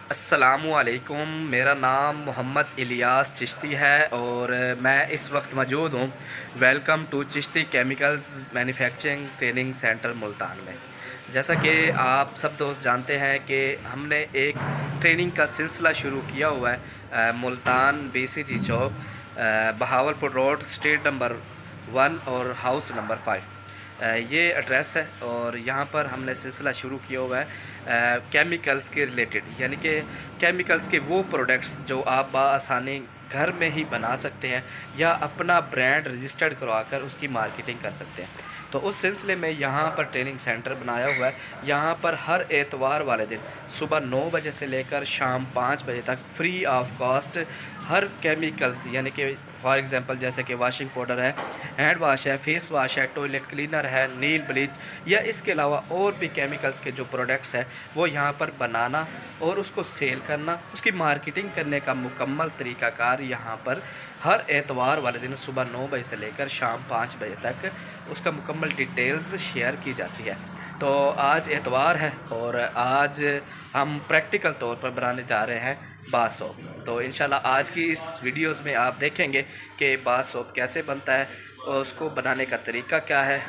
अस्सलामुअलैकुम। मेरा नाम मोहम्मद इलियास चिश्ती है और मैं इस वक्त मौजूद हूँ welcome to Chishti chemicals manufacturing training centre Multan में। जैसा कि आप सब दोस्त जानते हैं कि हमने एक ट्रेनिंग का सिलसिला शुरू किया हुआ है मुल्तान BCG चौक, बहावलपुर रोड, स्ट्रीट नंबर 1 और हाउस नंबर 5। ये एड्रेस है और यहाँ पर हमने सिलसिला शुरू किया हुआ है केमिकल्स के रिलेटेड, यानी कि केमिकल्स के वो प्रोडक्ट्स जो आप बआसानी घर में ही बना सकते हैं या अपना ब्रांड रजिस्टर्ड करवाकर उसकी मार्केटिंग कर सकते हैं। तो उस सिलसिले में यहाँ पर ट्रेनिंग सेंटर बनाया हुआ है। यहाँ पर हर एतवार वाले दिन सुबह 9 बजे से लेकर शाम 5 बजे तक free of cost her chemicals, यानी कि फॉर एग्ज़ाम्पल जैसे कि वाशिंग पाउडर है, हैंड वाश है, फेस वाश है, टॉयलेट क्लीनर है, नील ब्लीच या इसके अलावा और भी केमिकल्स के जो प्रोडक्ट्स हैं वो यहाँ पर बनाना और उसको सेल करना, उसकी मार्केटिंग करने का मुकम्मल तरीक़ाकार यहाँ पर हर एतवार वाले दिन सुबह 9 बजे से लेकर शाम 5 बजे तक उसका मुकम्मल डिटेल्स शेयर की जाती है। तो आज एतवार है और आज हम प्रैक्टिकल तौर पर बनाने जा रहे हैं बाथ सोप। तो इंशाल्लाह आज की इस वीडियोस में आप देखेंगे कि बाथ सोप कैसे बनता है और उसको बनाने का तरीका क्या है,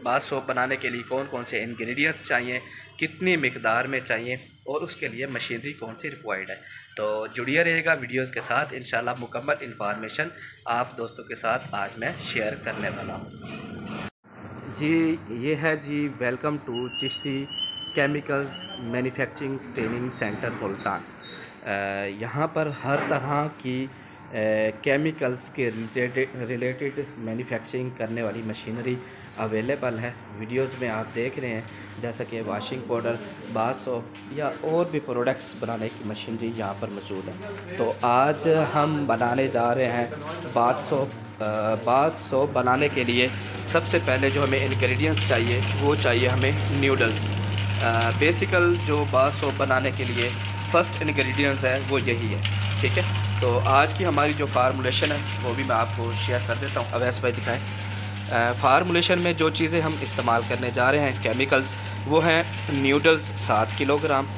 बाथ सोप बनाने के लिए कौन कौन से इंग्रेडिएंट्स चाहिए, कितनी मिकदार में चाहिए और उसके लिए मशीनरी कौन सी रिक्वायर्ड है। तो जुड़िए रहिएगा वीडियोस के साथ। इंशाल्लाह मुकम्मल इन्फॉर्मेशन आप दोस्तों के साथ आज मैं शेयर करने वाला हूँ। जी ये है जी welcome to Chishti chemicals manufacturing training centre Multan. यहाँ पर हर तरह की केमिकल्स के रिलेटेड मैन्युफैक्चरिंग करने वाली मशीनरी अवेलेबल है। वीडियोस में आप देख रहे हैं जैसा कि वाशिंग पाउडर, बाथ सोप या और भी प्रोडक्ट्स बनाने की मशीनरी यहाँ पर मौजूद है। तो आज हम बनाने जा रहे हैं बाथ सोप। बाथ सोप बनाने के लिए सबसे पहले जो हमें इंग्रेडिएंट्स चाहिए वो चाहिए हमें नूडल्स। बेसिकल जो बाथ सोप बनाने के लिए फ़र्स्ट इंग्रेडिएंट्स है वो यही है, ठीक है। तो आज की हमारी जो फार्मूलेशन है वो भी मैं आपको शेयर कर देता हूँ। अवैस भाई दिखाएं। फार्मूलेशन में जो चीज़ें हम इस्तेमाल करने जा रहे हैं केमिकल्स वो हैं नूडल्स 7 किलोग्राम,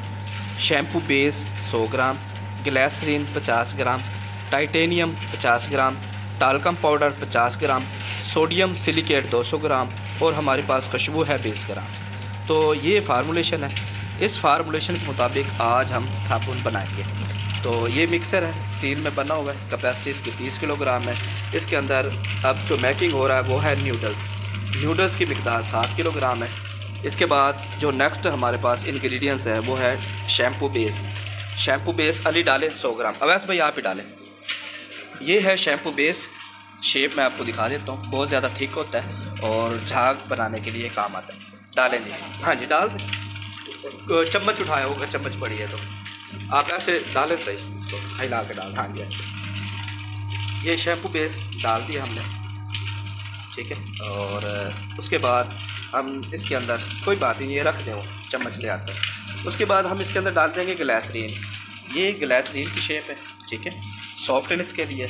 शैम्पू बेस 100 ग्राम, ग्लिसरीन 50 ग्राम, टाइटेनियम 50 ग्राम, टाल्कम पाउडर 50 ग्राम, सोडियम सिलिकेट 200 ग्राम और हमारे पास खुशबू है 20 ग्राम। तो ये फार्मूलेशन है। इस फार्मूलेशन के मुताबिक आज हम साबुन बनाएंगे। तो ये मिक्सर है, स्टील में बना हुआ है, कैपेसिटी इसकी 30 किलोग्राम है। इसके अंदर अब जो मैकिंग हो रहा है वो है नूडल्स की मिकदार 7 किलोग्राम है। इसके बाद जो नेक्स्ट हमारे पास इंग्रेडिएंट्स है वो है शैम्पू बेस अली डालें 100 ग्राम। अवैस भाई आप ही डालें। ये है शैम्पू बेस। शेप मैं आपको दिखा देता हूँ, बहुत ज़्यादा थिक होता है और झाग बनाने के लिए काम आता है। डालेंगे, हाँ जी डाल दें। चम्मच उठाया होगा, चम्मच पड़ी है तो आप ऐसे डालें, सही इसको हिला के डाल। हाँ जी ऐसे। ये शैम्पू बेस डाल दिया हमने, ठीक है। और उसके बाद हम इसके अंदर कोई बात नहीं, ये रख दें, वो चम्मच ले आते हैं। उसके बाद हम इसके अंदर डाल देंगे ग्लिसरीन। ये ग्लिसरीन की शेप है, ठीक है, सॉफ्टनेस के लिए।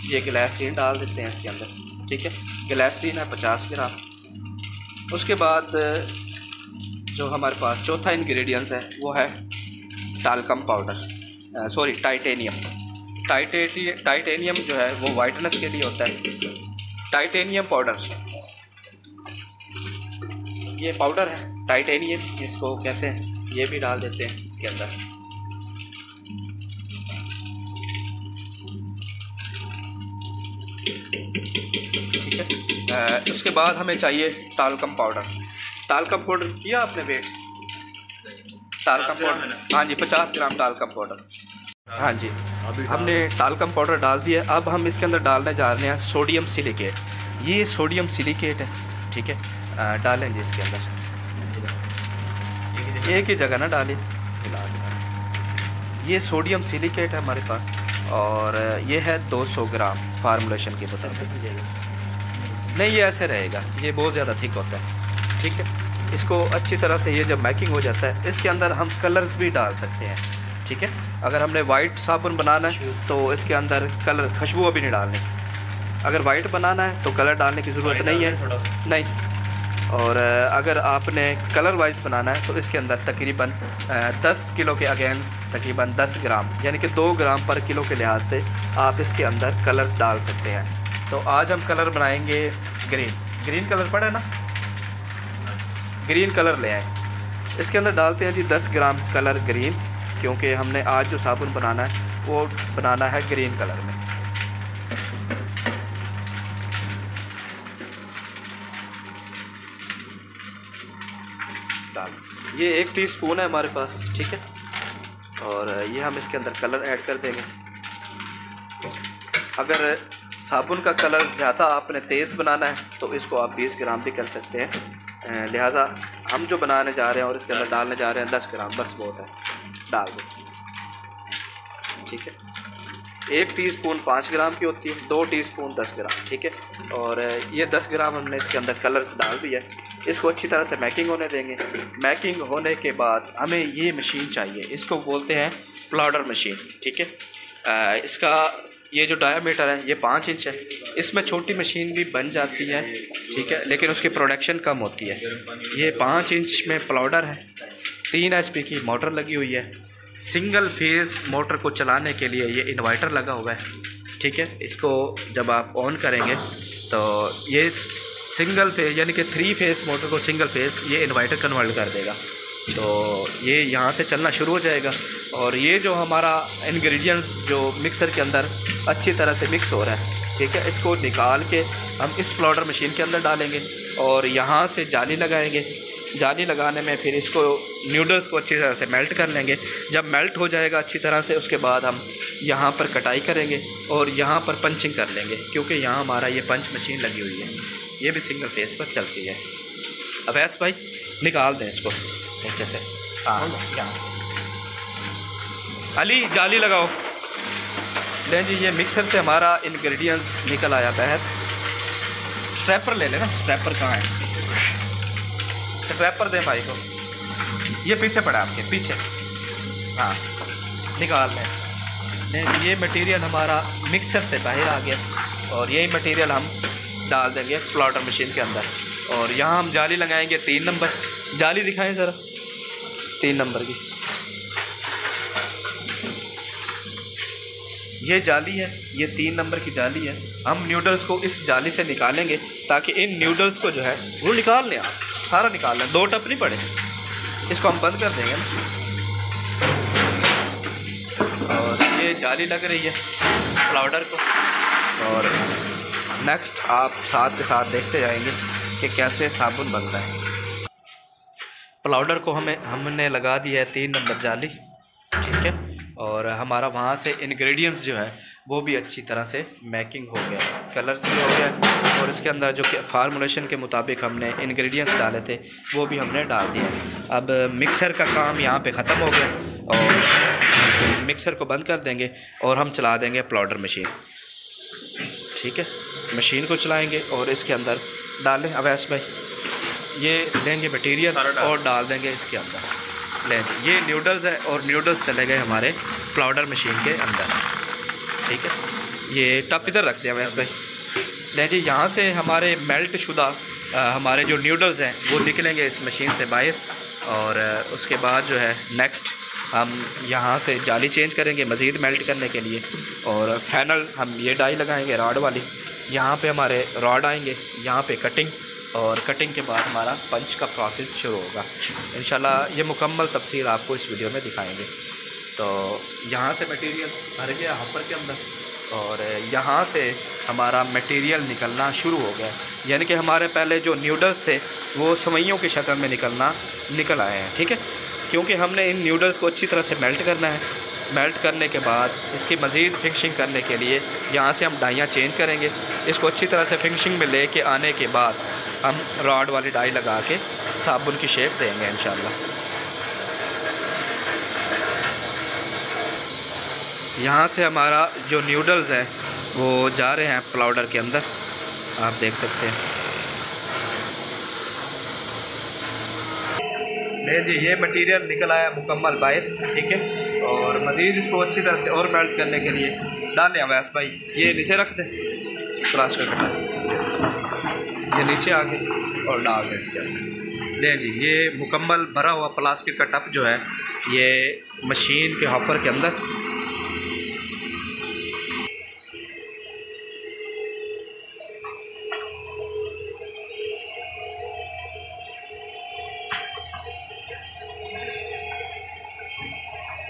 ये ग्लिसरीन डाल देते हैं इसके अंदर, ठीक है। ग्लिसरीन है 50 ग्राम। उसके बाद जो हमारे पास चौथा इंग्रेडिएंट्स है वो है talcum powder, sorry titanium. Titanium जो है वो वाइटनेस के लिए होता है। टाइटेनियम पाउडर, ये पाउडर है टाइटेनियम इसको कहते हैं, ये भी डाल देते हैं इसके अंदर। ठीक है। उसके बाद हमें चाहिए टाल्कम पाउडर। टाल्कम पाउडर किया आपने वेट? टाल्कम पाउडर, हाँ जी 50 ग्राम टाल्कम पाउडर। हाँ जी हमने टाल्कम पाउडर डाल दिया। अब हम इसके अंदर डालने जा रहे हैं सोडियम सिलिकेट। ये सोडियम सिलिकेट है, ठीक है। डालें जी इसके अंदर, एक ही जगह ना डालें। ये सोडियम सिलिकेट है हमारे पास और ये है 200 ग्राम फार्मूलेशन के मुताबिक। नहीं ये ऐसे रहेगा, ये बहुत ज़्यादा थिक होता है, ठीक है। इसको अच्छी तरह से ये जब मैकिंग हो जाता है इसके अंदर हम कलर्स भी डाल सकते हैं, ठीक है। अगर हमने वाइट साबुन बनाना है तो इसके अंदर कलर, खुशबू अभी नहीं डालनी। अगर वाइट बनाना है तो कलर डालने की ज़रूरत नहीं है, नहीं। और अगर आपने कलर वाइज बनाना है तो इसके अंदर तकरीबन 10 किलो के अगेंस्ट तकरीबन 10 ग्राम यानी कि 2 ग्राम पर किलो के लिहाज से आप इसके अंदर कलर डाल सकते हैं। तो आज हम कलर बनाएंगे ग्रीन कलर पड़ा है ना, ग्रीन कलर ले आए। इसके अंदर डालते हैं जी 10 ग्राम कलर ग्रीन, क्योंकि हमने आज जो साबुन बनाना है वो बनाना है ग्रीन कलर में। ये 1 टीस्पून है हमारे पास, ठीक है। और ये हम इसके अंदर कलर ऐड कर देंगे। अगर साबुन का कलर ज़्यादा आपने तेज़ बनाना है तो इसको आप 20 ग्राम भी कर सकते हैं, लिहाजा हम जो बनाने जा रहे हैं और इसके अंदर डालने जा रहे हैं 10 ग्राम, बस बहुत है, डाल दो, ठीक है। 1 टीस्पून 5 ग्राम की होती है, 2 टीस्पून 10 ग्राम, ठीक है। और ये 10 ग्राम हमने इसके अंदर कलर्स डाल दिया है। इसको अच्छी तरह से मैकिंग होने देंगे। मैकिंग होने के बाद हमें ये मशीन चाहिए, इसको बोलते हैं पाउडर मशीन, ठीक है। इसका ये जो डायामीटर है ये 5 इंच है। इसमें छोटी मशीन भी बन जाती है, ठीक है, लेकिन उसकी प्रोडक्शन कम होती है। ये 5 इंच में पाउडर है, 3 HP की मोटर लगी हुई है। सिंगल फेस मोटर को चलाने के लिए ये इन्वर्टर लगा हुआ है, ठीक है। इसको जब आप ऑन करेंगे तो ये सिंगल फेस यानी कि 3 फेस मोटर को सिंगल फेस ये इन्वर्टर कन्वर्ट कर देगा। तो ये यहाँ से चलना शुरू हो जाएगा। और ये जो हमारा इंग्रेडिएंट्स जो मिक्सर के अंदर अच्छी तरह से मिक्स हो रहा है, ठीक है, इसको निकाल के हम इस पाउडर मशीन के अंदर डालेंगे और यहाँ से जाली लगाएंगे। जाली लगाने में फिर इसको नूडल्स को अच्छी तरह से मेल्ट कर लेंगे। जब मेल्ट हो जाएगा अच्छी तरह से, उसके बाद हम यहाँ पर कटाई करेंगे और यहाँ पर पंचिंग कर लेंगे, क्योंकि यहाँ हमारा ये पंच मशीन लगी हुई है, ये भी सिंगल फेस पर चलती है। अवैस भाई निकाल दें इसको नीचे से, हाँ यहाँ से। अली जाली लगाओ। लें जी, ये मिक्सर से हमारा इंग्रेडिएंट्स निकल आया बाहर। स्ट्रैपर ले लेना, स्ट्रैपर कहाँ है? स्ट्रैपर दें भाई को, ये पीछे पड़ा आपके पीछे, हाँ निकाल लें। ये मटेरियल हमारा मिक्सर से बाहर आ गया और यही मटेरियल हम डाल देंगे पाउडर मशीन के अंदर। और यहाँ हम जाली लगाएंगे 3 नंबर। जाली दिखाएं ज़रा, 3 नंबर की ये जाली है, ये 3 नंबर की जाली है। हम नूडल्स को इस जाली से निकालेंगे ताकि इन नूडल्स को जो है वो निकाल लें, आप सारा निकाल लें, 2 टप नहीं पड़े। इसको हम बंद कर देंगे ना। और ये जाली लग रही है पाउडर को। और नेक्स्ट आप साथ के साथ देखते जाएंगे कि कैसे साबुन बनता है। पाउडर को हमने लगा दिया है 3 नंबर जाली, ठीक है। और हमारा वहाँ से इंग्रेडिएंट्स जो है वो भी अच्छी तरह से मैकिंग हो गया, कलर्स भी हो गया। और इसके अंदर जो कि फार्मूलेशन के मुताबिक हमने इंग्रेडिएंट्स डाले थे वो भी हमने डाल दिया। अब मिक्सर का काम यहाँ पे ख़त्म हो गया और मिक्सर को बंद कर देंगे और हम चला देंगे पाउडर मशीन, ठीक है। मशीन को चलाएँगे और इसके अंदर डालें। अवैस भाई ये लेंगे मटीरियल और डाल देंगे इसके अंदर। लें जी, ये नूडल्स है और नूडल्स चले गए हमारे पाउडर मशीन के अंदर, ठीक है। ये टप इधर रख दिया अवैस भाई। लें जी, यहाँ से हमारे मेल्ट शुदा हमारे जो नूडल्स हैं वो निकलेंगे इस मशीन से बाहर। और उसके बाद जो है नेक्स्ट हम यहाँ से जाली चेंज करेंगे मज़ीद मेल्ट करने के लिए। और फाइनल हम ये डाई लगाएंगे रॉड वाली। यहाँ पे हमारे रॉड आएंगे, यहाँ पे कटिंग, और कटिंग के बाद हमारा पंच का प्रोसेस शुरू होगा। इंशाल्लाह ये मुकम्मल तफसील आपको इस वीडियो में दिखाएंगे। तो यहाँ से मटेरियल भर गया हॉपर के अंदर और यहाँ से हमारा मटेरियल निकलना शुरू हो गया, यानी कि हमारे पहले जो नूडल्स थे वो सवैयों की शक्ल में निकल आए हैं, ठीक है। क्योंकि हमने इन नूडल्स को अच्छी तरह से मेल्ट करना है। मेल्ट करने के बाद इसकी मज़ीद फिनिशिंग करने के लिए यहाँ से हम डाइयाँ चेंज करेंगे। इसको अच्छी तरह से फिनिशिंग में लेके आने के बाद हम रॉड वाली डाई लगा के साबुन की शेप देंगे इंशाल्लाह। यहाँ से हमारा जो नूडल्स हैं वो जा रहे हैं पाउडर के अंदर, आप देख सकते हैं। ले जी, ये मटेरियल निकल आया मुकम्मल बाहर, ठीक है। और मज़ीद इसको अच्छी तरह से और मेल्ट करने के लिए डालें अवैस भाई। ये नीचे रख दें, प्लास्टिक का ये नीचे आ गए। और डाल दें इसके अंदर। दें जी, ये मुकम्मल भरा हुआ प्लास्टिक का टब जो है ये मशीन के हॉपर के अंदर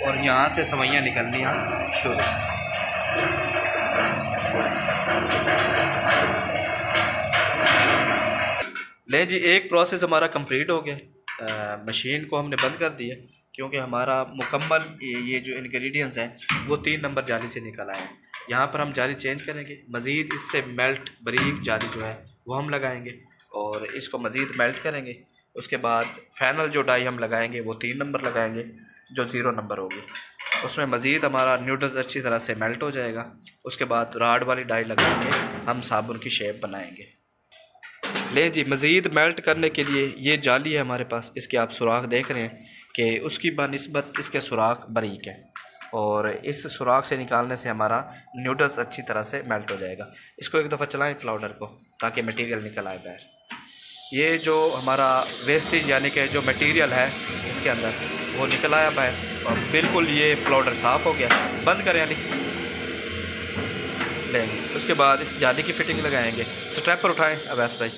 और यहाँ से सवैयाँ निकलनी है शुरू। ले जी, एक प्रोसेस हमारा कंप्लीट हो गया। मशीन को हमने बंद कर दिया क्योंकि हमारा मुकम्मल ये जो इंग्रेडिएंट्स हैं वो 3 नंबर जाली से निकल आए हैं। यहाँ पर हम जाली चेंज करेंगे, मज़ीद इससे मेल्ट बारीक जाली जो है वो हम लगाएंगे और इसको मज़ीद मेल्ट करेंगे। उसके बाद फाइनल जो डाई हम लगाएंगे वो 3 नंबर लगाएंगे जो 0 नंबर होगी। उसमें मज़ीद हमारा नूडल्स अच्छी तरह से मेल्ट हो जाएगा। उसके बाद राड वाली डाई लगाएंगे, हम साबुन की शेप बनाएंगे। ले जी, मज़ीद मेल्ट करने के लिए ये जाली है हमारे पास, इसके आप सुराख देख रहे हैं कि उसकी बनिस्बत इसके सुराख बारीक है और इस सुराख से निकालने से हमारा नूडल्स अच्छी तरह से मेल्ट हो जाएगा। इसको एक दफ़ा चलाएं पाउडर को ताकि मटेरियल निकल आए बाहर। ये जो हमारा वेस्टेज यानी कि जो मटेरियल है इसके अंदर वो निकल आया बाहर और बिल्कुल ये पाउडर साफ़ हो गया। बंद करें यानी लेंगे। उसके बाद इस जाली की फिटिंग लगाएंगे। स्ट्रैपर उठाएं अवैस भाई,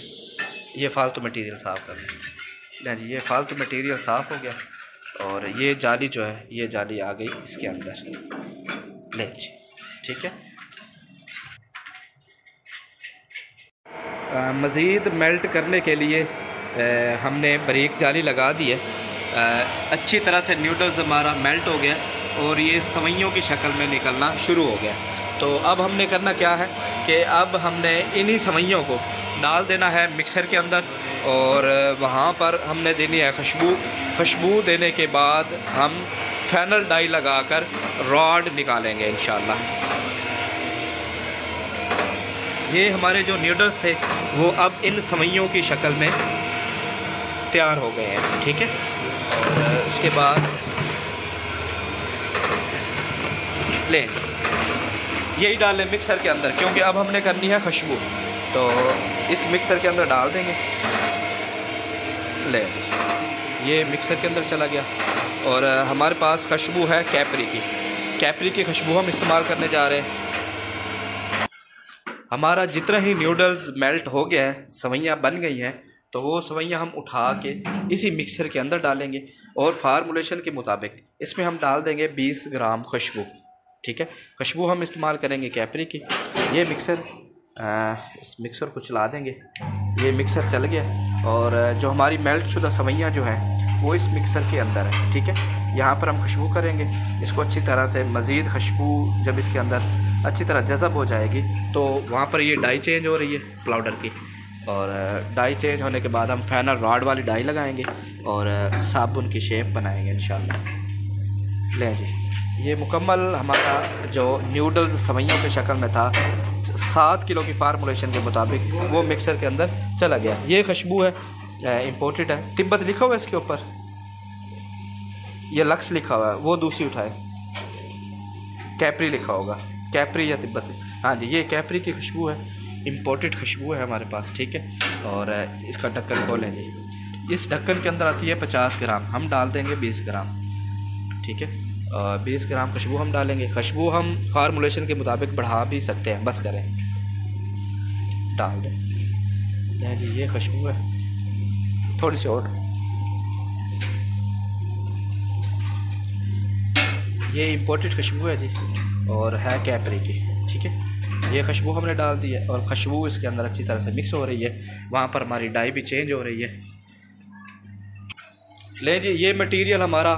ये फालतू मटेरियल साफ़ कर लें जी। ये फालतू मटेरियल साफ़ हो गया और ये जाली जो है ये जाली आ गई इसके अंदर। ले जी, ठीक है। मज़ीद मेल्ट करने के लिए हमने बारीक जाली लगा दी है। अच्छी तरह से नूडल्स हमारा मेल्ट हो गया और ये सवैयों की शक्ल में निकलना शुरू हो गया। तो अब हमने करना क्या है कि अब हमने इन्हीं सवैयों को डाल देना है मिक्सर के अंदर और वहाँ पर हमने देनी है खुशबू। खुशबू देने के बाद हम फाइनल डाई लगाकर रॉड निकालेंगे इंशाल्लाह। ये हमारे जो नूडल्स थे वो अब इन सवैयों की शक्ल में तैयार हो गए हैं, ठीक है। और उसके बाद लें यही डालें मिक्सर के अंदर क्योंकि अब हमने करनी है खुशबू। तो इस मिक्सर के अंदर डाल देंगे। ले ये मिक्सर के अंदर चला गया और हमारे पास खुशबू है कैपरी की खुशबू हम इस्तेमाल करने जा रहे हैं। हमारा जितना ही नूडल्स मेल्ट हो गया है, सवैयाँ बन गई हैं, तो वो सवैयाँ हम उठा के इसी मिक्सर के अंदर डालेंगे और फार्मूलेशन के मुताबिक इसमें हम डाल देंगे 20 ग्राम खुशबू, ठीक है। खुशबू हम इस्तेमाल करेंगे कैपरी की। ये मिक्सर इस मिक्सर को चला देंगे। ये मिक्सर चल गया और जो हमारी मेल्ट शुदा सवैयाँ जो हैं वो इस मिक्सर के अंदर है, ठीक है। यहाँ पर हम खुशबू करेंगे इसको अच्छी तरह से। मज़ीद खुशबू जब इसके अंदर अच्छी तरह जज़ब हो जाएगी तो वहाँ पर ये डाई चेंज हो रही है पाउडर की और डाई चेंज होने के बाद हम फाइनल रॉड वाली डाई लगाएंगे और साबुन की शेप बनाएंगे इंशाल्लाह। लें जी, ये मुकम्मल हमारा जो नूडल्स सवैयों के शक्ल में था 7 किलो की फार्मूलेशन के मुताबिक वो मिक्सर के अंदर चला गया। ये खुशबू है, इम्पोर्टेड है, तिब्बत लिखा हुआ है इसके ऊपर, ये लक्स लिखा हुआ है। वो दूसरी उठाए, कैपरी लिखा होगा, कैपरी या तिब्बत। हाँ जी, ये कैपरी की खुशबू है, इम्पोर्टेड खुशबू है हमारे पास, ठीक है। और इसका ढक्कन खोलें जी। इस ढक्कन के अंदर आती है 50 ग्राम, हम डाल देंगे 20 ग्राम, ठीक है। 20 ग्राम खुशबू हम डालेंगे। खुशबू हम फार्मूलेशन के मुताबिक बढ़ा भी सकते हैं, बस करें डाल दें। नहीं जी, ये खुशबू है, थोड़ी सी और। ये इम्पोर्टेड खुशबू है जी और है कैपरी की, ठीक है। ये खुशबू हमने डाल दी है और खुशबू इसके अंदर अच्छी तरह से मिक्स हो रही है। वहाँ पर हमारी डाई भी चेंज हो रही है। ले जी, ये मटेरियल हमारा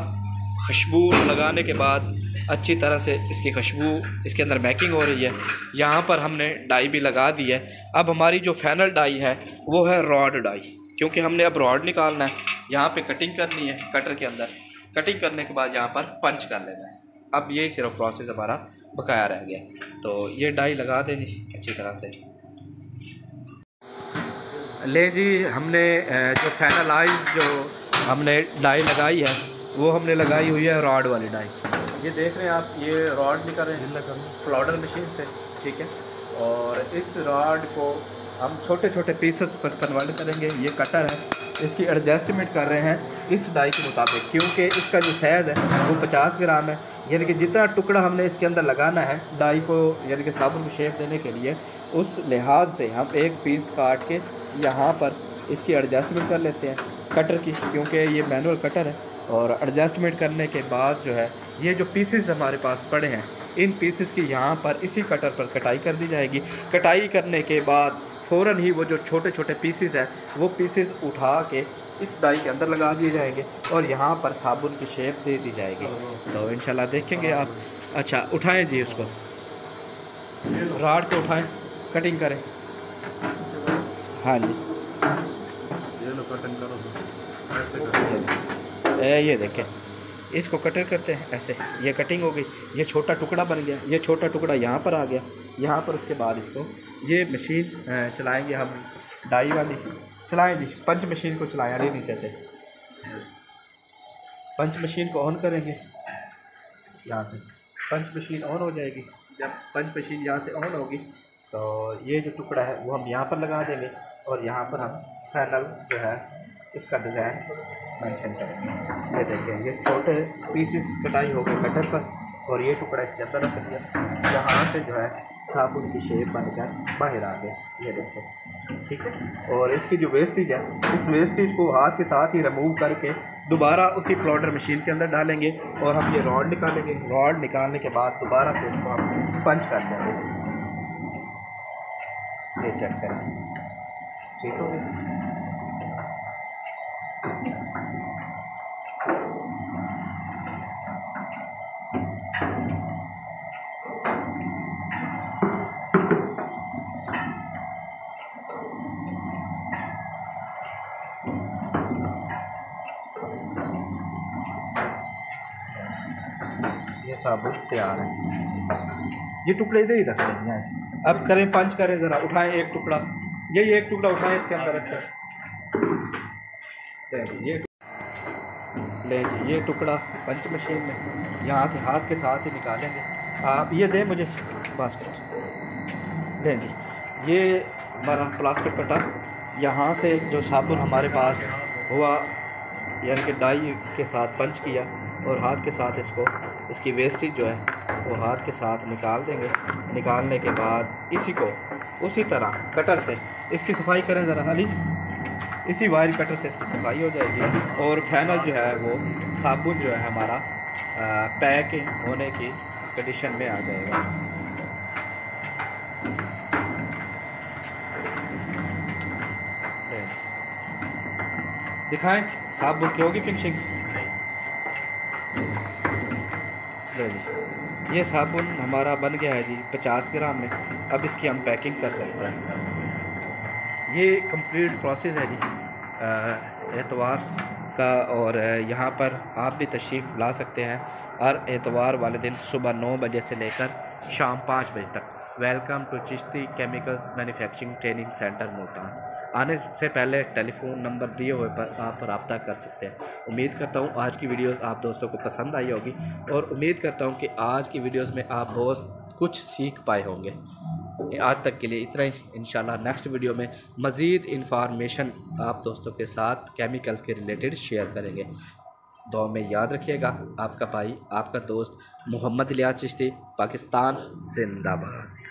खुशबू लगाने के बाद अच्छी तरह से इसकी खुशबू इसके अंदर मैकिंग हो रही है। यहाँ पर हमने डाई भी लगा दी है। अब हमारी जो फाइनल डाई है वो है रॉड डाई, क्योंकि हमने अब रॉड निकालना है। यहाँ पे कटिंग करनी है कटर के अंदर, कटिंग करने के बाद यहाँ पर पंच कर लेना है। अब यही सिर्फ प्रोसेस हमारा बकाया रह गया। तो ये डाई लगा देनी अच्छी तरह से। ले जी, हमने जो फाइनलाइज जो हमने डाई लगाई है वो हमने लगाई हुई है रॉड वाली डाई। ये देख रहे हैं आप, ये रॉड निकल रहे हैं पाउडर मशीन से, ठीक है। और इस रॉड को हम छोटे छोटे पीसेस पर कन्वर्ट करेंगे। ये कटर है, इसकी एडजस्टमेंट कर रहे हैं इस डाई के मुताबिक, क्योंकि इसका जो साइज़ है वो 50 ग्राम है। यानी कि जितना टुकड़ा हमने इसके अंदर लगाना है डाई को, यानी कि साबुन को शेप देने के लिए, उस लिहाज से हम एक पीस काट के यहाँ पर इसकी एडजस्टमेंट कर लेते हैं कटर की, क्योंकि ये मैनुअल कटर है। और एडजस्टमेंट करने के बाद जो है ये जो पीसेस हमारे पास पड़े हैं, इन पीसेस की यहाँ पर इसी कटर पर कटाई कर दी जाएगी। कटाई करने के बाद फ़ौरन ही वो जो छोटे छोटे पीसेस हैं वो पीसेस उठा के इस डाई के अंदर लगा दिए जाएंगे और यहाँ पर साबुन की शेप दे दी जाएगी। तो इंशाल्लाह देखेंगे आप। अच्छा उठाएं जी, उसको राड को उठाएं, कटिंग करें। हाँ जी, ये लो कटिंग करो, ये देखें, इसको कटर करते हैं ऐसे, ये कटिंग हो गई, ये छोटा टुकड़ा बन गया, ये छोटा टुकड़ा यहाँ पर आ गया। यहाँ पर उसके बाद इसको ये मशीन चलाएंगे हम, डाई वाली चलाएं जी, पंच मशीन को चलाएं अरे नीचे से। पंच मशीन को ऑन करेंगे, यहाँ से पंच मशीन ऑन हो जाएगी। जब पंच मशीन यहाँ से ऑन होगी तो ये जो टुकड़ा है वो हम यहाँ पर लगा देंगे और यहाँ पर हम फाइनल जो है इसका डिज़ाइन मेंशन करेंगे। ये देखिए, ये छोटे पीसेस कटाई हो गए कटर पर और ये टुकड़ा इसके अंदर रख दिया। यहाँ से जो है साबुन की शेप बनकर बाहर आ गए, ये देखो, ठीक है। और इसकी जो वेस्टेज है, इस वेस्टेज को हाथ के साथ ही रिमूव करके दोबारा उसी प्लॉटर मशीन के अंदर डालेंगे और हम ये रॉड निकालेंगे। रॉड निकालने के बाद दोबारा से इसको हम पंच कर देंगे। ये चेक करें, ठीक हो गया। ये साबुन तैयार है। ये टुकड़े इधर ही रख देंगे यहाँ से। अब करें, पंच करें, ज़रा उठाएं एक टुकड़ा, यही एक टुकड़ा उठाएं, इसके अंदर रखें। ये ले जी, ये टुकड़ा पंच मशीन में यहाँ से हाथ के साथ ही निकालेंगे। आप ये दें मुझे बास्केट, लें जी। ये हमारा प्लास्टिक कटा, यहाँ से जो साबुन हमारे पास हुआ यानी कि डाई के साथ पंच किया और हाथ के साथ इसकी वेस्टेज जो है वो हाथ के साथ निकाल देंगे। निकालने के बाद इसी को उसी तरह कटर से इसकी सफाई करें ज़रा अली, इसी वायर कटर से इसकी सफाई हो जाएगी और फाइनल जो है वो साबुन जो है हमारा पैक होने की कंडीशन में आ जाएगा। दिखाएं साबुन की होगी फिनिशिंग। ये साबुन हमारा बन गया है जी 50 ग्राम में। अब इसकी हम पैकिंग कर सकते हैं। ये कंप्लीट प्रोसेस है जी एतवार का, और यहाँ पर आप भी तशरीफ़ ला सकते हैं हर एतवार वाले दिन सुबह 9 बजे से लेकर शाम 5 बजे तक। Welcome to Chishti chemicals manufacturing training centre Multan. आने से पहले टेलीफोन नंबर दिए हुए पर आप रब्ता कर सकते हैं। उम्मीद करता हूँ आज की वीडियोस आप दोस्तों को पसंद आई होगी और उम्मीद करता हूँ कि आज की वीडियोस में आप बहुत कुछ सीख पाए होंगे। आज तक के लिए इतना ही। इंशाल्लाह नेक्स्ट वीडियो में मज़ीद इंफॉर्मेशन आप दोस्तों के साथ केमिकल्स के रिलेटेड शेयर करेंगे। दुआ में याद रखिएगा। आपका भाई, आपका दोस्त मोहम्मद इलियास चिश्ती, पाकिस्तान जिंदाबाद।